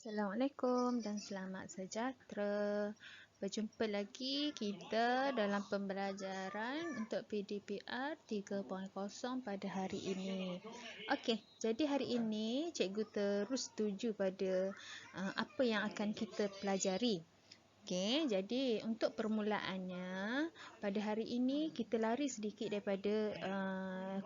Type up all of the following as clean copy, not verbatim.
Assalamualaikum dan selamat sejahtera. Berjumpa lagi kita dalam pembelajaran untuk PDPR 3.0 pada hari ini. Okey, jadi hari ini cikgu terus tuju pada apa yang akan kita pelajari. Okey, jadi untuk permulaannya pada hari ini kita lari sedikit daripada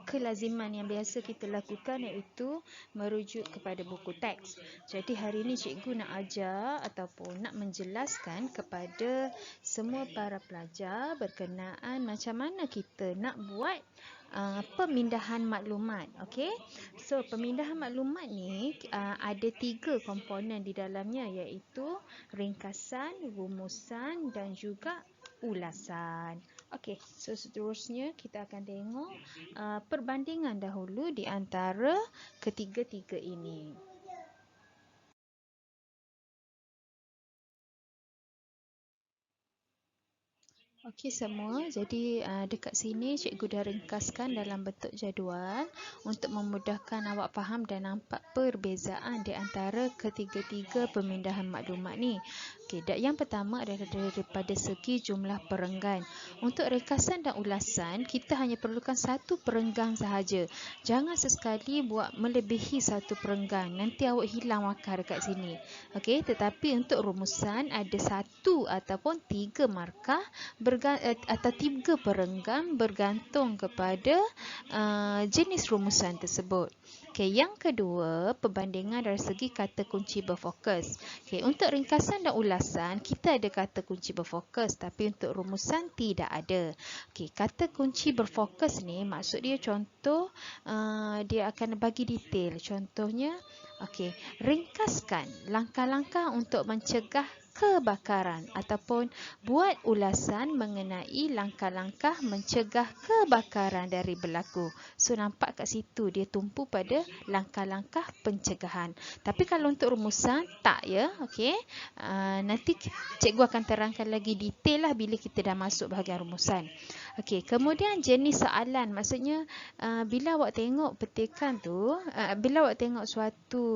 kelaziman yang biasa kita lakukan, iaitu merujuk kepada buku teks. Jadi hari ini cikgu nak ajar ataupun nak menjelaskan kepada semua para pelajar berkenaan macam mana kita nak buat pemindahan maklumat. Okey, so pemindahan maklumat ni ada 3 komponen di dalamnya, iaitu ringkasan, rumusan dan juga ulasan. Okey, so seterusnya kita akan tengok perbandingan dahulu di antara ketiga-tiga ini. Okey semua, jadi dekat sini cikgu dah ringkaskan dalam bentuk jadual untuk memudahkan awak faham dan nampak perbezaan di antara ketiga-tiga pemindahan maklumat ni. Okey, yang pertama adalah daripada segi jumlah perenggan. Untuk ringkasan dan ulasan, kita hanya perlukan satu perenggan sahaja. Jangan sesekali buat melebihi satu perenggan, nanti awak hilang markah dekat sini. Okey, tetapi untuk rumusan ada 1 ataupun 3 markah atau 3 perenggan bergantung kepada jenis rumusan tersebut. Okey, yang kedua, perbandingan dari segi kata kunci berfokus. Okey, untuk ringkasan dan ulasan kita ada kata kunci berfokus, tapi untuk rumusan tidak ada. Okey, kata kunci berfokus ni maksud dia contoh dia akan bagi detail. Contohnya, okey, ringkaskan langkah-langkah untuk mencegah kebakaran ataupun buat ulasan mengenai langkah-langkah mencegah kebakaran dari berlaku. So nampak kat situ dia tumpu pada langkah-langkah pencegahan. Tapi kalau untuk rumusan tak ya. Okey. Nanti cikgu akan terangkan lagi detail lah bila kita dah masuk bahagian rumusan. Okey, kemudian jenis soalan, maksudnya bila awak tengok petikan tu, bila awak tengok suatu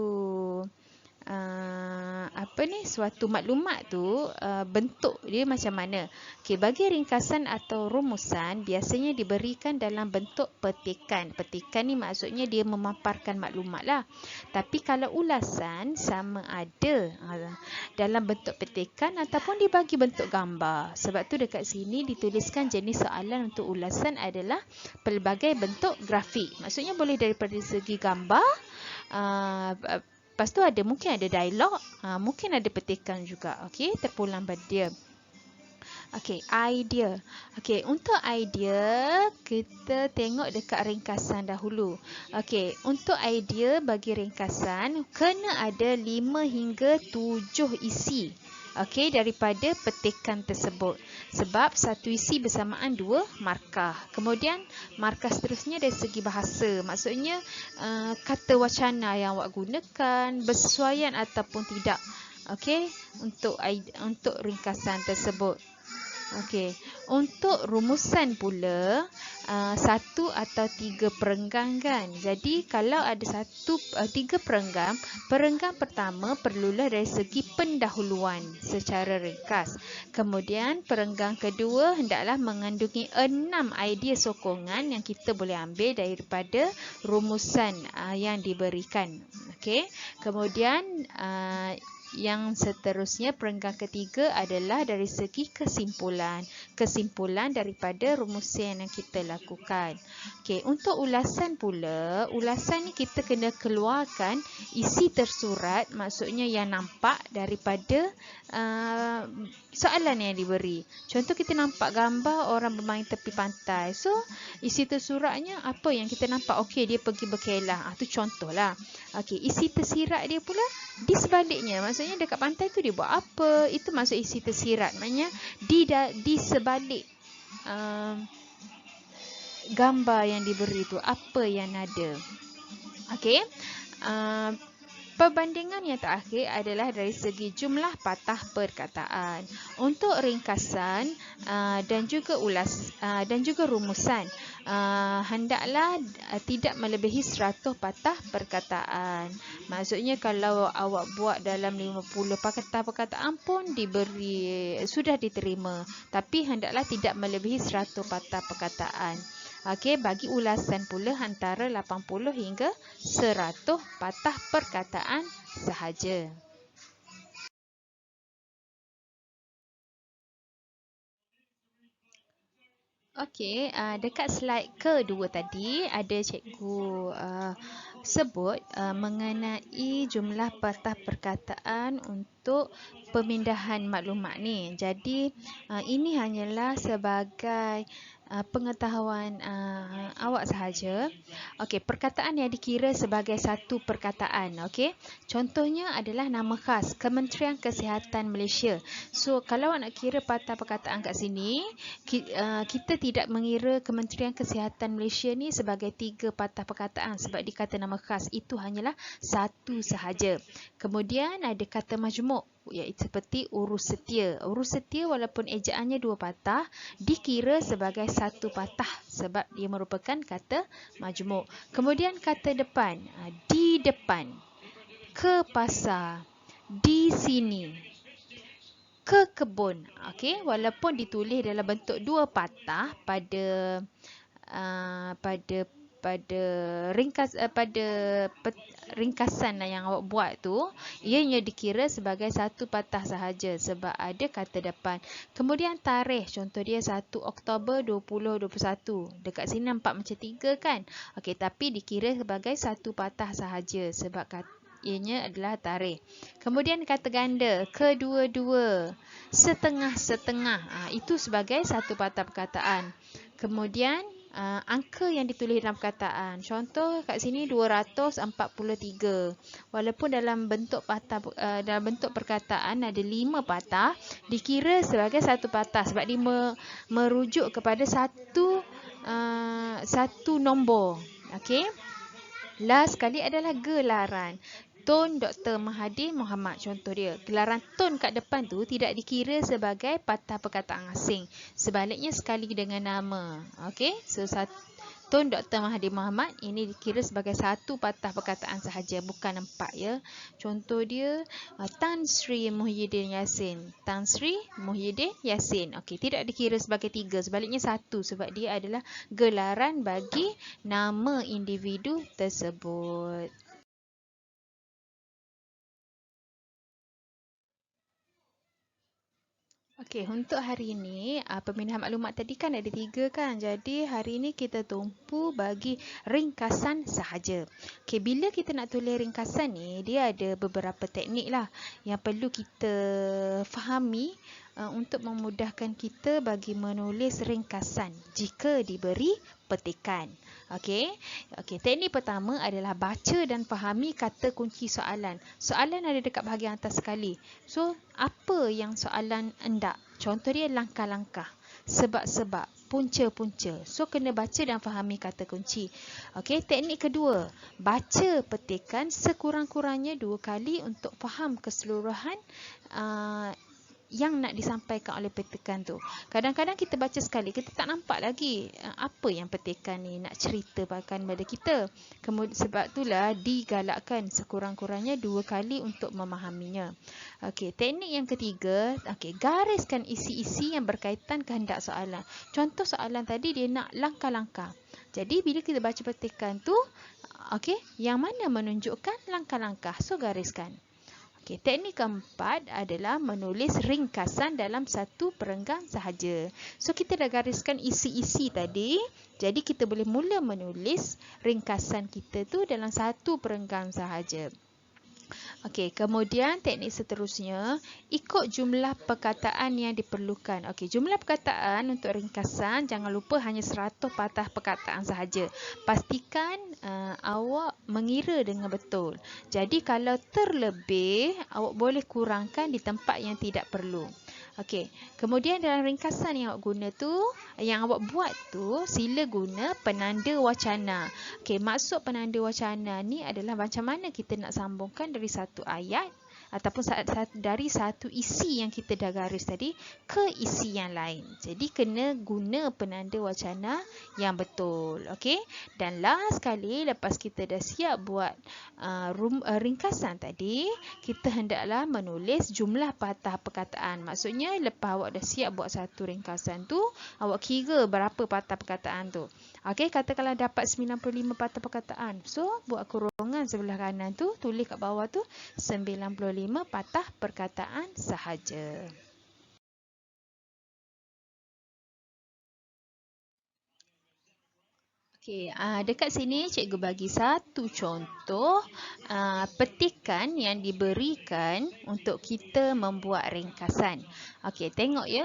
suatu maklumat tu bentuk dia macam mana. Okey, bagi ringkasan atau rumusan biasanya diberikan dalam bentuk petikan. Petikan ni maksudnya dia memaparkan maklumat lah. Tapi kalau ulasan sama ada dalam bentuk petikan ataupun dibagi bentuk gambar. Sebab tu dekat sini dituliskan jenis soalan untuk ulasan adalah pelbagai bentuk grafik. Maksudnya boleh daripada segi gambar, lepas tu mungkin ada dialog, mungkin ada petikan juga. Okey, terpulang pada dia. Okey, idea. Okey, untuk idea kita tengok dekat ringkasan dahulu. Okey, untuk idea bagi ringkasan kena ada 5 hingga 7 isi. Okey, daripada petikan tersebut. Sebab satu isi bersamaan 2 markah. Kemudian markah seterusnya dari segi bahasa. Maksudnya kata wacana yang awak gunakan bersesuaian ataupun tidak. Okey, untuk ringkasan tersebut. Okey, untuk rumusan pula 1 atau 3 perenggan kan. Jadi kalau ada 3 perenggan, perenggan pertama perlulah dari segi pendahuluan secara ringkas. Kemudian perenggan kedua hendaklah mengandungi 6 idea sokongan yang kita boleh ambil daripada rumusan yang diberikan. Okey, kemudian yang seterusnya perenggan ketiga adalah dari segi kesimpulan. Kesimpulan daripada rumusan yang kita lakukan. Okey, untuk ulasan pula, ulasan ni kita kena keluarkan isi tersurat, maksudnya yang nampak daripada soalan yang diberi. Contoh kita nampak gambar orang bermain tepi pantai. So, isi tersuratnya apa yang kita nampak? Okey, dia pergi berkelah. Tu contohlah. Okey, isi tersirat dia pula di sebaliknya. Maksudnya dekat pantai tu dia buat apa? Itu maksud isi tersirat. Maksudnya di sebalik gambar yang diberi tu apa yang ada. Okey. Perbandingan yang terakhir adalah dari segi jumlah patah perkataan. Untuk ringkasan dan juga rumusan. hendaklah tidak melebihi 100 patah perkataan. Maksudnya kalau awak buat dalam 50 patah perkataan pun sudah diterima, tapi hendaklah tidak melebihi 100 patah perkataan. Okey, bagi ulasan pula antara 80 hingga 100 patah perkataan sahaja. Okey, dekat slide kedua tadi ada cikgu sebut mengenai jumlah patah perkataan untuk pemindahan maklumat ni. Jadi ini hanyalah sebagai pengetahuan awak sahaja. Okey, perkataan yang dikira sebagai satu perkataan. Okey, contohnya adalah nama khas Kementerian Kesihatan Malaysia. So kalau awak nak kira patah perkataan kat sini, kita tidak mengira Kementerian Kesihatan Malaysia ni sebagai 3 patah perkataan sebab dikata nama khas, itu hanyalah satu sahaja. Kemudian ada kata majmuk, iaitu seperti urus setia. Urus setia walaupun ejaannya 2 patah dikira sebagai 1 patah sebab dia merupakan kata majmuk. Kemudian kata depan, di depan, ke pasar, di sini, ke kebun. Okey, walaupun ditulis dalam bentuk 2 patah pada ringkasan yang awak buat tu, ianya dikira sebagai 1 patah sahaja sebab ada kata depan. Kemudian tarikh, contoh dia 1 Oktober 2021. Dekat sini nampak macam 3 kan? Okey, tapi dikira sebagai 1 patah sahaja sebab ianya adalah tarikh. Kemudian kata ganda, kedua-dua, setengah-setengah. Itu sebagai 1 patah perkataan. Kemudian angka yang ditulis dalam perkataan. Contoh kat sini 243. Walaupun dalam bentuk perkataan ada 5 patah, dikira sebagai 1 patah sebab dia merujuk kepada satu nombor. Okey. Last sekali adalah gelaran. Tun Dr. Mahathir Mohamad, contoh dia. Gelaran tun kat depan tu tidak dikira sebagai patah perkataan asing. Sebaliknya sekali dengan nama. Okey, so Tun Dr. Mahathir Mohamad ini dikira sebagai 1 patah perkataan sahaja, bukan 4 ya. Contoh dia Tan Sri Muhyiddin Yassin. Tan Sri Muhyiddin Yassin. Okey, tidak dikira sebagai 3, sebaliknya 1 sebab dia adalah gelaran bagi nama individu tersebut. Okey, untuk hari ini pemindahan maklumat tadi kan ada 3 kan. Jadi hari ini kita tumpu bagi ringkasan sahaja. Okey, bila kita nak tulis ringkasan ni, dia ada beberapa teknik lah yang perlu kita fahami untuk memudahkan kita bagi menulis ringkasan jika diberi petikan. Okey, teknik pertama adalah baca dan fahami kata kunci soalan. Soalan ada dekat bahagian atas sekali. So, apa yang soalan hendak? Contoh dia langkah-langkah, sebab-sebab, punca-punca. So, kena baca dan fahami kata kunci. Okey, teknik kedua, baca petikan sekurang-kurangnya 2 kali untuk faham keseluruhan yang nak disampaikan oleh petikan tu. Kadang-kadang kita baca sekali, kita tak nampak lagi apa yang petikan ni nak ceritakan pada kita. Sebab itulah digalakkan sekurang-kurangnya 2 kali untuk memahaminya. Okey, teknik yang ketiga, gariskan isi-isi yang berkaitan kehendak soalan. Contoh soalan tadi dia nak langkah-langkah. Jadi bila kita baca petikan tu, yang mana menunjukkan langkah-langkah. So gariskan. Okey, teknik keempat adalah menulis ringkasan dalam 1 perenggan sahaja. So, kita dah gariskan isi-isi tadi. Jadi, kita boleh mula menulis ringkasan kita tu dalam 1 perenggan sahaja. Okey, kemudian teknik seterusnya, ikut jumlah perkataan yang diperlukan. Okey, jumlah perkataan untuk ringkasan, jangan lupa hanya 100 patah perkataan sahaja. Pastikan awak mengira dengan betul. Jadi, kalau terlebih, awak boleh kurangkan di tempat yang tidak perlu. Okey, kemudian dalam ringkasan yang awak guna tu, yang awak buat tu, sila guna penanda wacana. Okey, maksud penanda wacana ni adalah macam mana kita nak sambungkan dari satu ayat ataupun dari satu isi yang kita dah garis tadi ke isi yang lain. Jadi kena guna penanda wacana yang betul. Okey. Dan last kali lepas kita dah siap buat ringkasan tadi, kita hendaklah menulis jumlah patah perkataan. Maksudnya lepas awak dah siap buat satu ringkasan tu, awak kira berapa patah perkataan tu. Okey, katakanlah dapat 95 patah perkataan. So, buat kurungan sebelah kanan tu, tulis kat bawah tu 95 patah perkataan sahaja. Okey, dekat sini cikgu bagi satu contoh petikan yang diberikan untuk kita membuat ringkasan. Okey, tengok ya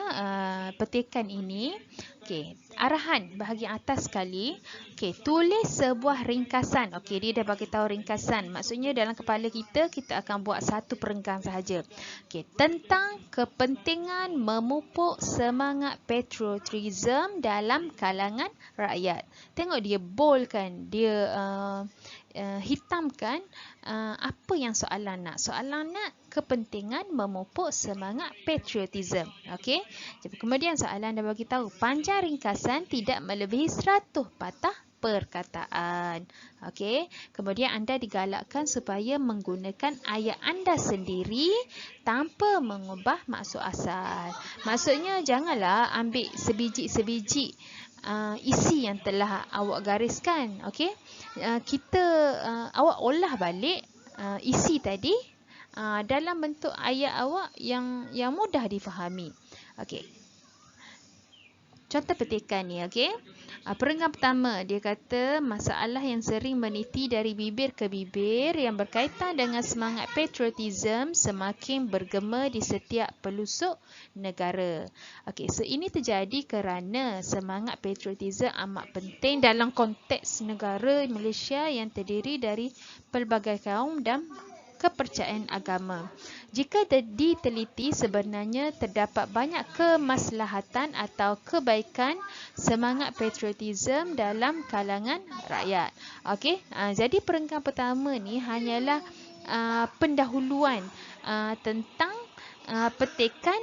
petikan ini. Okey, arahan bahagian atas sekali. Okey, tulis sebuah ringkasan. Okey, dia dah bagi tahu ringkasan. Maksudnya dalam kepala kita akan buat satu perenggan sahaja. Okey, tentang kepentingan memupuk semangat patriotism dalam kalangan rakyat. Tengok dia bold kan, dia hitamkan apa yang soalan nak. Soalan nak kepentingan memupuk semangat patriotism. Okey. Kemudian soalan dah bagi tahu panjang ringkasan tidak melebihi 100 patah perkataan. Okey. Kemudian anda digalakkan supaya menggunakan ayat anda sendiri tanpa mengubah maksud asal. Maksudnya janganlah ambil sebiji-sebiji isi yang telah awak gariskan. Okey. Awak olah balik isi tadi dalam bentuk ayat awak yang mudah difahami. Okey. Contoh petikan ni, okey. Perenggan pertama, dia kata masalah yang sering meniti dari bibir ke bibir yang berkaitan dengan semangat patriotism semakin bergema di setiap pelosok negara. Okey, so ini terjadi kerana semangat patriotism amat penting dalam konteks negara Malaysia yang terdiri dari pelbagai kaum dan kepercayaan agama. Jika diteliti, sebenarnya terdapat banyak kemaslahatan atau kebaikan semangat patriotism dalam kalangan rakyat. Okey, jadi perenggan pertama ni hanyalah pendahuluan tentang petikan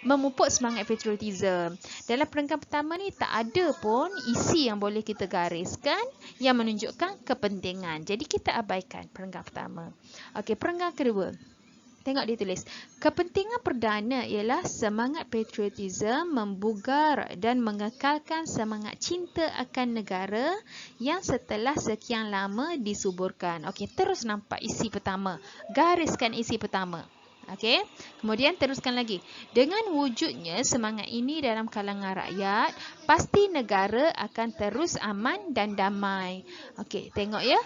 memupuk semangat patriotism. Dalam perenggan pertama ni tak ada pun isi yang boleh kita gariskan yang menunjukkan kepentingan. Jadi kita abaikan perenggan pertama. Okey, perenggan kedua. Tengok dia tulis. Kepentingan perdana ialah semangat patriotism membugar dan mengekalkan semangat cinta akan negara yang setelah sekian lama disuburkan. Okey, terus nampak isi pertama. Gariskan isi pertama. Okey, kemudian teruskan lagi. Dengan wujudnya semangat ini dalam kalangan rakyat, pasti negara akan terus aman dan damai. Okey, tengok ya.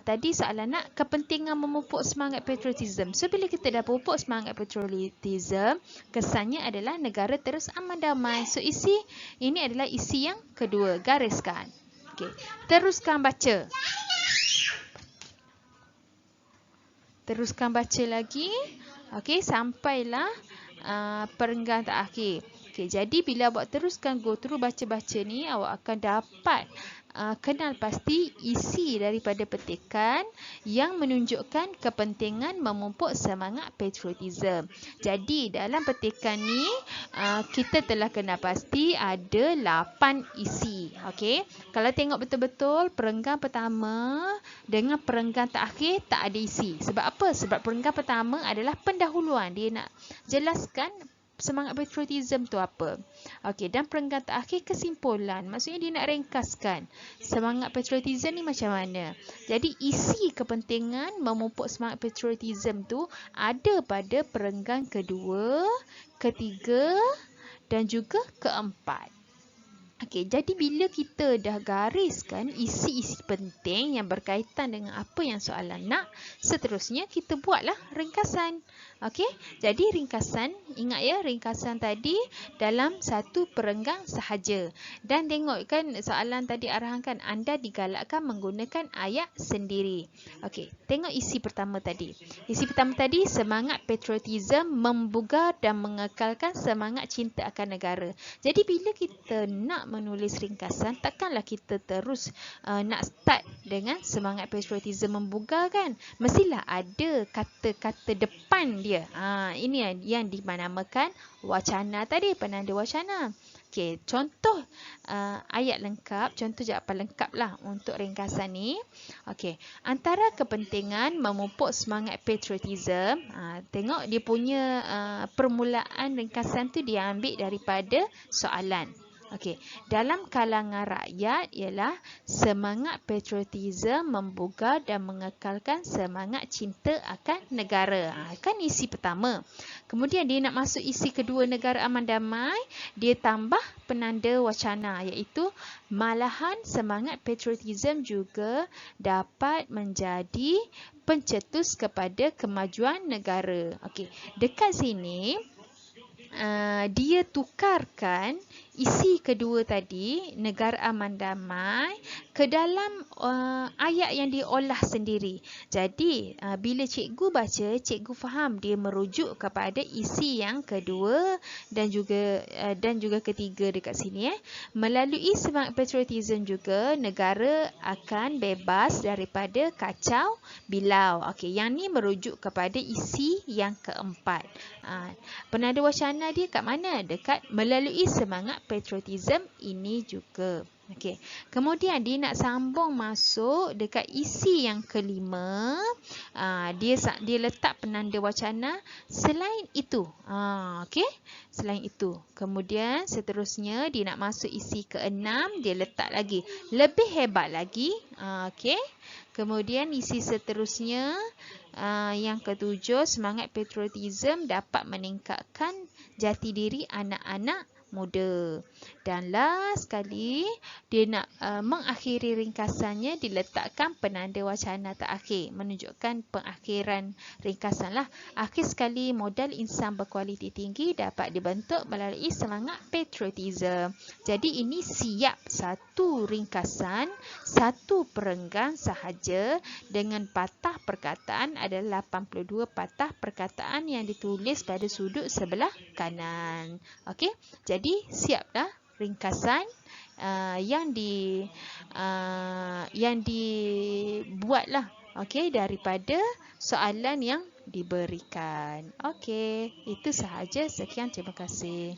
Tadi soalan nak kepentingan memupuk semangat patriotism. So, bila kita dah pupuk semangat patriotism, kesannya adalah negara terus aman damai. So, isi ini adalah isi yang kedua. Gariskan. Okey, teruskan baca. Teruskan baca lagi. Okey, sampailah perenggan terakhir. Okey, jadi bila awak teruskan go through baca-baca ni, awak akan dapat kenal pasti isi daripada petikan yang menunjukkan kepentingan memupuk semangat patriotism. Jadi dalam petikan ni kita telah kenal pasti ada 8 isi. Okey. Kalau tengok betul-betul perenggan pertama dengan perenggan terakhir tak ada isi. Sebab apa? Sebab perenggan pertama adalah pendahuluan. Dia nak jelaskan semangat patriotism tu apa. Okey, dan perenggan terakhir kesimpulan. Maksudnya dia nak ringkaskan semangat patriotism ni macam mana. Jadi isi kepentingan memupuk semangat patriotism tu ada pada perenggan kedua, ketiga dan juga keempat. Okey, jadi bila kita dah gariskan isi-isi penting yang berkaitan dengan apa yang soalan nak, seterusnya kita buatlah ringkasan. Okey, jadi ringkasan, ingat ya, ringkasan tadi dalam satu perenggan sahaja. Dan tengok kan soalan tadi arahankan anda digalakkan menggunakan ayat sendiri. Okey, tengok isi pertama tadi. Isi pertama tadi, semangat patriotism membugar dan mengekalkan semangat cinta akan negara. Jadi bila kita nak menulis ringkasan, takkanlah kita terus nak start dengan semangat patriotism membugar kan. Mestilah ada kata-kata depan dia. Ini yang dinamakan wacana tadi, penanda wacana. Okey, contoh ayat lengkap, contoh jawapan lengkap lah untuk ringkasan ni. Okey, antara kepentingan memupuk semangat patriotism, tengok dia punya permulaan ringkasan tu dia ambil daripada soalan. Okey, dalam kalangan rakyat ialah semangat patriotism membugar dan mengekalkan semangat cinta akan negara. Kan isi pertama. Kemudian dia nak masuk isi kedua, negara aman damai, dia tambah penanda wacana, iaitu malahan semangat patriotism juga dapat menjadi pencetus kepada kemajuan negara. Okey, dekat sini dia tukarkan isi kedua tadi, negara aman damai, ke dalam ayat yang diolah sendiri. Jadi bila cikgu baca, cikgu faham dia merujuk kepada isi yang kedua dan juga ketiga dekat sini. Melalui semangat patriotism juga negara akan bebas daripada kacau bilau. Okey, yang ni merujuk kepada isi yang keempat. Penanda wacana dia kat mana? Dekat melalui semangat patriotism ini juga. Okey. Kemudian dia nak sambung masuk dekat isi yang kelima. Dia letak penanda wacana selain itu. Okey. Selain itu. Kemudian seterusnya dia nak masuk isi keenam, dia letak lagi lebih hebat lagi. Okey. Kemudian isi seterusnya yang ketujuh, semangat patriotism dapat meningkatkan jati diri anak-anak muda. Dan last sekali, dia nak mengakhiri ringkasannya, diletakkan penanda wacana terakhir, menunjukkan pengakhiran ringkasan lah. Akhir sekali, modal insan berkualiti tinggi dapat dibentuk melalui semangat patriotism. Jadi ini siap satu ringkasan, satu perenggan sahaja dengan patah perkataan adalah 82 patah perkataan yang ditulis pada sudut sebelah kanan. Okey, jadi siaplah ringkasan yang dibuatlah, okey, daripada soalan yang diberikan. Okey, itu sahaja. Sekian, terima kasih.